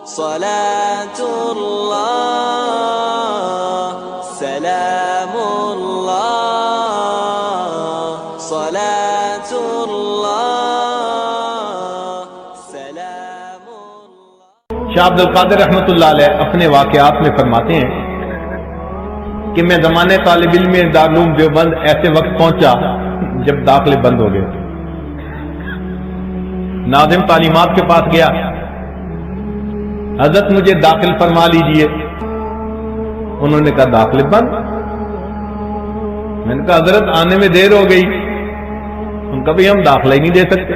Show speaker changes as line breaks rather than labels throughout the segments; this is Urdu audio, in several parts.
صلاة الله سلام الله صلاة الله سلام الله۔
شاہ عبد القادر رحمۃ اللہ علیہ اپنے واقعات میں فرماتے ہیں کہ میں زمانے طالب علم دارالعلوم دیوبند ایسے وقت پہنچا جب داخلے بند ہو گئے۔ ناظم تعلیمات کے پاس گیا، حضرت مجھے داخل فرما لیجئے۔ انہوں نے کہا داخلے بند۔ میں نے کہا حضرت آنے میں دیر ہو گئی۔ ان کا بھی ہم داخلہ ہی نہیں دے سکتے۔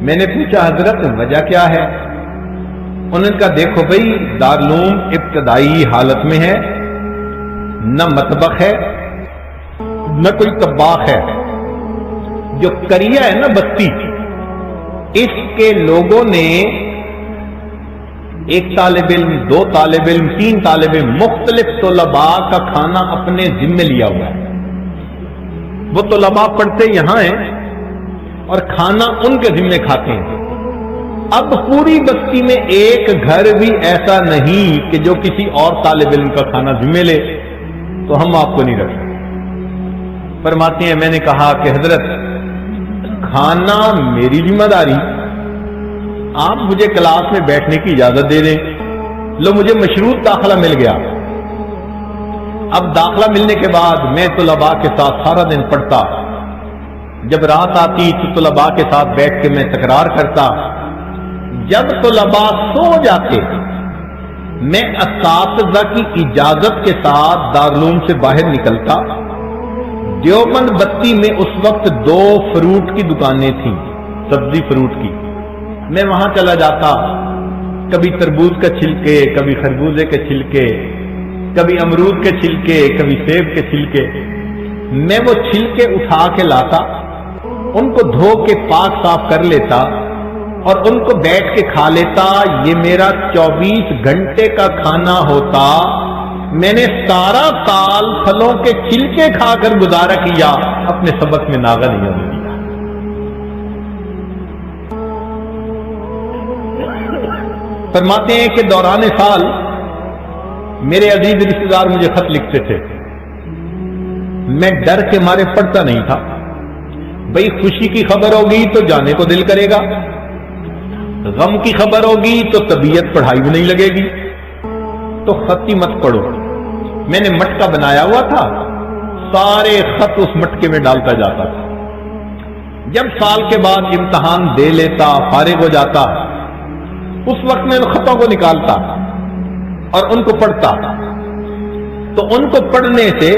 میں نے پوچھا حضرت وجہ کیا ہے؟ انہوں نے کہا دیکھو بھائی، دارالعلوم ابتدائی حالت میں ہے، نہ مطبخ ہے نہ کوئی طباخ ہے۔ جو کریا ہے نا بستی، اس کے لوگوں نے ایک طالب علم، دو طالب علم، تین طالب علم، مختلف طلباء کا کھانا اپنے ذمے لیا ہوا ہے۔ وہ طلباء پڑھتے یہاں ہیں اور کھانا ان کے ذمے کھاتے ہیں۔ اب پوری بستی میں ایک گھر بھی ایسا نہیں کہ جو کسی اور طالب علم کا کھانا ذمے لے، تو ہم آپ کو نہیں رکھ سکتے۔ فرماتے ہیں میں نے کہا کہ حضرت کھانا میری ذمہ داری، آپ مجھے کلاس میں بیٹھنے کی اجازت دے دیں۔ لو مجھے مشروط داخلہ مل گیا۔ اب داخلہ ملنے کے بعد میں طلباء کے ساتھ سارا دن پڑھتا۔ جب رات آتی تو طلباء کے ساتھ بیٹھ کے میں تکرار کرتا۔ جب طلباء سو جاتے میں اساتذہ کی اجازت کے ساتھ دارالعلوم سے باہر نکلتا۔ دیوبند بستی میں اس وقت 2 فروٹ کی دکانیں تھیں، سبزی فروٹ کی۔ میں وہاں چلا جاتا، کبھی تربوز کا چھلکے، کبھی خربوزے کے چھلکے، کبھی امرود کے چھلکے، کبھی سیب کے چھلکے۔ میں وہ چھلکے اٹھا کے لاتا، ان کو دھو کے پاک صاف کر لیتا اور ان کو بیٹھ کے کھا لیتا۔ یہ میرا 24 گھنٹے کا کھانا ہوتا۔ میں نے سارا سال پھلوں کے چھلکے کھا کر گزارا کیا، اپنے سبق میں ناغہ نہیں ہونے دیا۔ فرماتے ہیں کہ دوران سال میرے عزیز رشتے دار مجھے خط لکھتے تھے، میں ڈر کے مارے پڑھتا نہیں تھا۔ بھئی خوشی کی خبر ہوگی تو جانے کو دل کرے گا، غم کی خبر ہوگی تو طبیعت پڑھائی میں نہیں لگے گی، تو خطی مت پڑھو۔ میں نے مٹکا بنایا ہوا تھا، سارے خط اس مٹکے میں ڈالتا جاتا تھا۔ جب سال کے بعد امتحان دے لیتا، فارغ ہو جاتا، اس وقت میں ان خطوں کو نکالتا اور ان کو پڑھتا۔ تو ان کو پڑھنے سے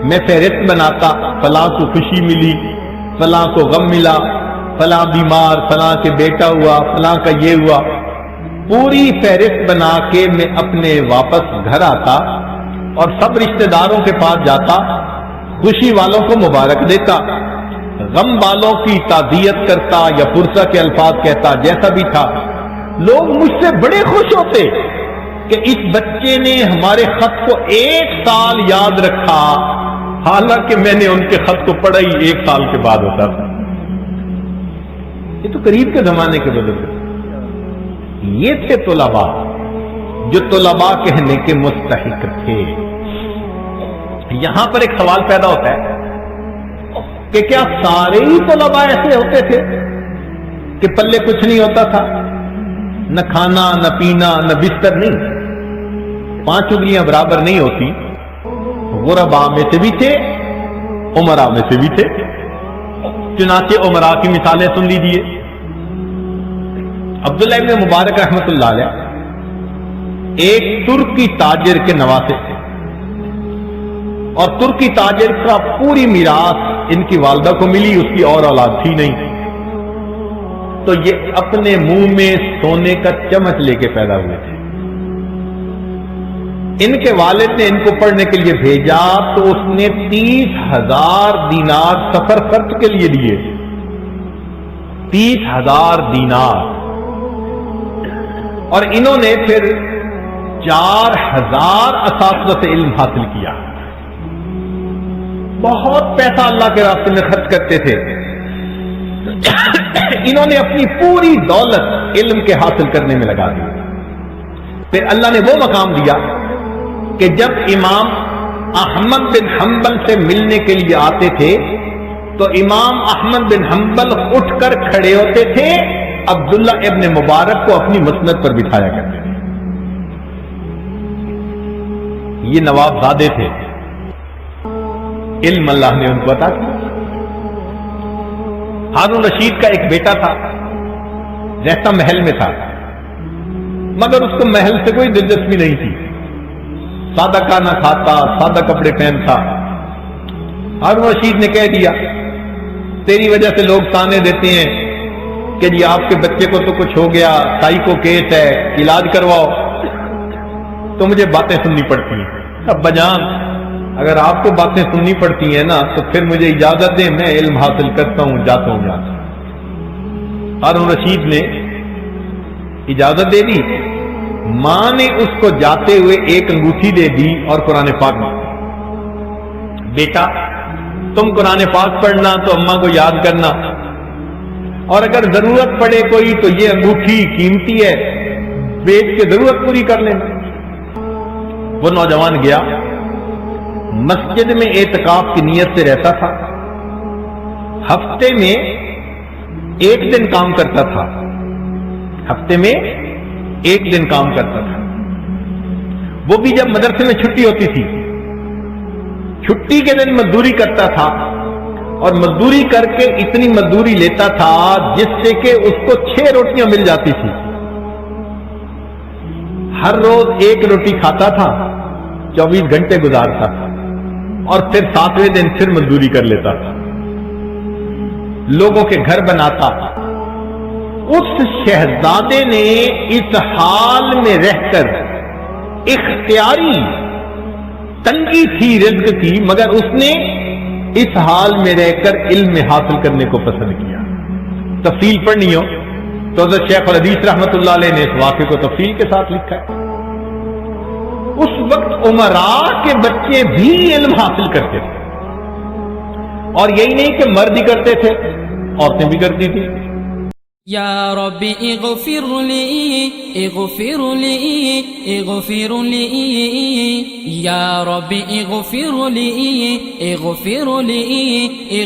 میں فہرست بناتا، فلاں کو خوشی ملی، فلاں کو غم ملا، فلاں بیمار، فلاں کے بیٹا ہوا، فلاں کا یہ ہوا۔ پوری فہرست بنا کے میں اپنے واپس گھر آتا اور سب رشتہ داروں کے پاس جاتا، خوشی والوں کو مبارک دیتا، غم والوں کی تعزیت کرتا یا پرسہ کے الفاظ کہتا، جیسا بھی تھا۔ لوگ مجھ سے بڑے خوش ہوتے کہ اس بچے نے ہمارے خط کو 1 سال یاد رکھا، حالانکہ میں نے ان کے خط کو پڑھا ہی 1 سال کے بعد ہوتا تھا۔ یہ تو قریب کے زمانے کے بزرگ تھے۔ یہ تھے طلباء جو طلباء کہنے کے مستحق تھے۔ یہاں پر ایک سوال پیدا ہوتا ہے کہ کیا سارے ہی طلباء ایسے ہوتے تھے کہ پلے کچھ نہیں ہوتا تھا، نہ کھانا نہ پینا نہ بستر؟ نہیں، 5 انگلیاں برابر نہیں ہوتی۔ غرباء میں سے بھی تھے، امراء میں سے بھی تھے۔ چنانچہ امراء کی مثالیں سن لیجیے۔ عبداللہ ابن مبارک رحمۃ اللہ علیہ ایک ترکی تاجر کے نواسے تھے، اور ترکی تاجر کا پوری میراث ان کی والدہ کو ملی، اس کی اور اولاد تھی نہیں، تو یہ اپنے منہ میں سونے کا چمچ لے کے پیدا ہوئے تھے۔ ان کے والد نے ان کو پڑھنے کے لیے بھیجا تو اس نے 30,000 دینار سفر خرچ کے لیے دیے، 30,000 دینار، اور انہوں نے پھر 4,000 اساتذہ سے علم حاصل کیا۔ بہت پیسہ اللہ کے راستے میں خرچ کرتے تھے۔ انہوں نے اپنی پوری دولت علم کے حاصل کرنے میں لگا دی. پھر اللہ نے وہ مقام دیا کہ جب امام احمد بن حنبل سے ملنے کے لیے آتے تھے تو امام احمد بن حنبل اٹھ کر کھڑے ہوتے تھے, عبداللہ ابن مبارک کو اپنی مسند پر بٹھایا کرتے تھے. یہ نواب زادے تھے, علم اللہ نے ان کو عطا کیا. ہارون رشید کا ایک بیٹا تھا, رہتا محل میں تھا, مگر اس کو محل سے کوئی دلچسپی نہیں تھی. سادہ کھانا کھاتا, سادہ کپڑے پہنتا. ہارون رشید نے کہہ دیا تیری وجہ سے لوگ تانے دیتے ہیں کہ جی آپ کے بچے کو تو کچھ ہو گیا, سائیکو کیس ہے, علاج کرواؤ. تو مجھے باتیں سننی پڑتی ہیں. ابا جان اگر آپ کو باتیں سننی پڑتی ہیں نا تو پھر مجھے اجازت دیں, میں علم حاصل کرتا ہوں, جاتا ہوں. ہارون رشید نے اجازت دے دی. ماں نے اس کو جاتے ہوئے ایک انگوٹھی دے دی اور قرآن پاک میں, بیٹا تم قرآن پاک پڑھنا تو اماں کو یاد کرنا, اور اگر ضرورت پڑے کوئی تو یہ انگوٹھی قیمتی ہے, بیچ کے ضرورت پوری کر لینا. وہ نوجوان گیا, مسجد میں اعتکاف کی نیت سے رہتا تھا. ہفتے میں ایک دن کام کرتا تھا, ہفتے میں ایک دن کام کرتا تھا. وہ بھی جب مدرسے میں چھٹی ہوتی تھی, چھٹی کے دن مزدوری کرتا تھا, اور مزدوری کر کے اتنی مزدوری لیتا تھا جس سے کہ اس کو 6 روٹیاں مل جاتی تھی. ہر روز ایک روٹی کھاتا تھا, 24 گھنٹے گزارتا تھا, اور پھر 7ویں دن پھر مزدوری کر لیتا تھا. لوگوں کے گھر بناتا. اس شہزادے نے اس حال میں رہ کر, اختیاری تنگی تھی رزق کی, مگر اس نے اس حال میں رہ کر علم حاصل کرنے کو پسند کیا. تفصیل پڑھنی ہو تو حضرت شیخ الحدیث رحمۃ اللہ علیہ نے اس واقعے کو تفصیل کے ساتھ لکھا ہے. اس وقت عمراء کے بچے بھی علم حاصل کرتے تھے, اور یہی نہیں کہ مرد ہی کرتے تھے, عورتیں بھی کرتی تھی.
یا رب اغفر لی اغفر لی اغفر لی یا رب اغفر لی اغفر لی